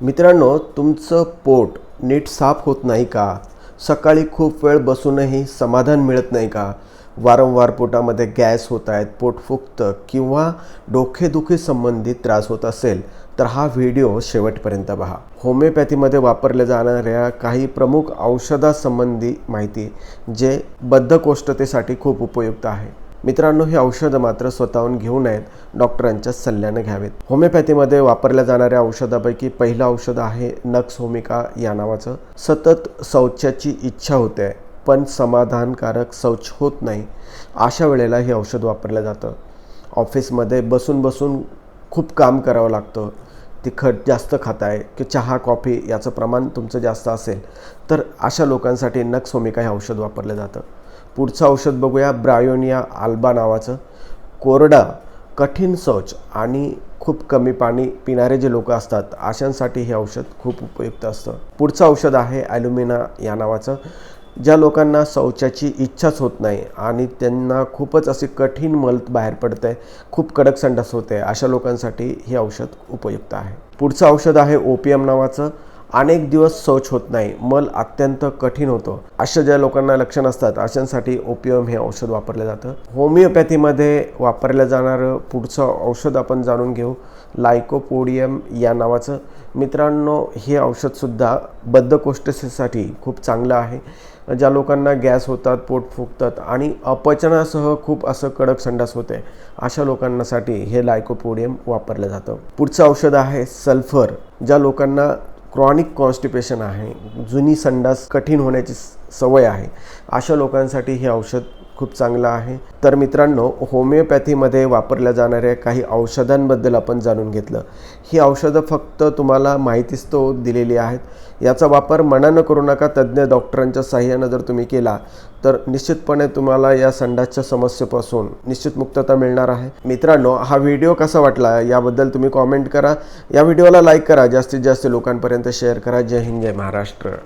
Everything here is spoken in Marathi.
मित्रांनो, तुमचं पोट नीट साफ होत नाही का? सकाळी खूप वेळ बसूनही समाधान मिळत नाही का? वारंवार पोटामध्ये गॅस होत आहेत, पोट फुगतं किंवा डोकेदुखी संबंधित त्रास होत असेल तर हा व्हिडिओ शेवटपर्यंत पहा. होमिओपॅथीमध्ये वापरल्या जाणाऱ्या काही प्रमुख औषधासंबंधी माहिती जे बद्धकोष्ठतेसाठी खूप उपयुक्त आहे. मित्रांनो, हे औषधं मात्र स्वतःहून घेऊ नयेत, डॉक्टरांच्या सल्ल्याने घ्यावेत. होमिओपॅथीमध्ये वापरल्या जाणाऱ्या औषधापैकी पहिलं औषध आहे नक्स होमिका या नावाचं. सतत शौचाची इच्छा होते पण समाधानकारक शौच होत नाही, अशा वेळेला हे औषध वापरलं जातं. ऑफिसमध्ये बसून बसून खूप काम करावं लागतं, तिखट जास्त खाताय की चहा कॉफी याचं प्रमाण तुमचं जास्त असेल तर अशा लोकांसाठी नक्स होमिका हे औषध वापरलं जातं. पुढचं औषध बघूया, ब्रायोनिया आल्बा नावाचं. कोरडा कठीण शौच आणि खूप कमी पाणी पिणारे जे लोक असतात अशांसाठी हे औषध खूप उपयुक्त असतं. पुढचं औषध आहे ॲल्युमिना या नावाचं. ज्या लोकांना शौचाची इच्छाच होत नाही आणि त्यांना खूपच असे कठीण मल बाहेर पडतं आहे, खूप कडक संडास होते, अशा लोकांसाठी हे औषध उपयुक्त आहे. पुढचं औषध आहे ओपियम नावाचं. अनेक दिवस शौच होत नाही, मल अत्यंत कठीण होतो, अशा ज्या लोकांना लक्षण असतात अशांसाठी ओपियम हे औषध वापरलं जातं. होमिओपॅथीमध्ये वापरलं जाणारं पुढचं औषध आपण जाणून घेऊ, लायकोपोडियम या नावाचं. मित्रांनो, हे औषधसुद्धा बद्धकोष्ठतेसाठी खूप चांगलं आहे. ज्या लोकांना गॅस होतात, पोट फुगतात आणि अपचनासह खूप असं कडक संडास होते, अशा लोकांसाठी हे लायकोपोडियम वापरलं जातं. पुढचं औषध आहे सल्फर. ज्या लोकांना क्रॉनिक कॉन्स्टिपेशन आहे, जुनी संडास कठीण होण्याची सवय आहे, अशा लोकांसाठी हे औषध खूप चांगलं आहे. तर मित्रांनो, होमिओपॅथीमध्ये वापरल्या जाणाऱ्या काही औषधांबद्दल आपण जाणून घेतलं. ही औषधं फक्त तुम्हाला माहितीस्तव दिलेली आहेत. याचा वापर मनानं करू नका. तज्ज्ञ डॉक्टरांच्या सहाय्यानं जर तुम्ही केला तर निश्चितपणे तुम्हाला या संडासच्या समस्येपासून निश्चित मुक्तता मिळणार आहे. मित्रांनो, हा व्हिडिओ कसा वाटला याबद्दल तुम्ही कॉमेंट करा. या व्हिडिओला लाईक करा, जास्तीत जास्त लोकांपर्यंत शेअर करा. जय हिंद, जय महाराष्ट्र.